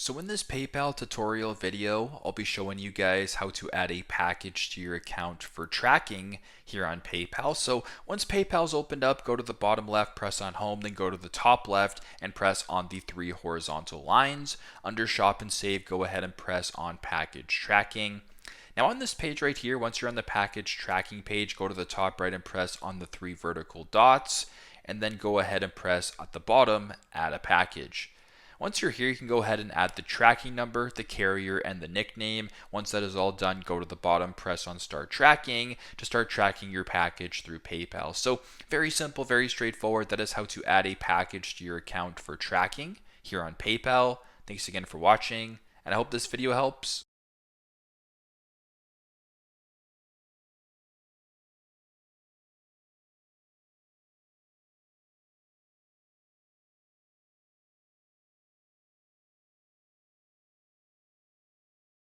So in this PayPal tutorial video, I'll be showing you guys how to add a package to your account for tracking here on PayPal. So once PayPal's opened up, go to the bottom left, press on home, then go to the top left and press on the three horizontal lines. Under shop and save, go ahead and press on package tracking. Now on this page right here, once you're on the package tracking page, go to the top right and press on the three vertical dots, and then go ahead and press at the bottom, add a package. Once you're here, you can go ahead and add the tracking number, the carrier, and the nickname. Once that is all done, go to the bottom, press on Start Tracking to start tracking your package through PayPal. So very simple, very straightforward. That is how to add a package to your account for tracking here on PayPal. Thanks again for watching, and I hope this video helps.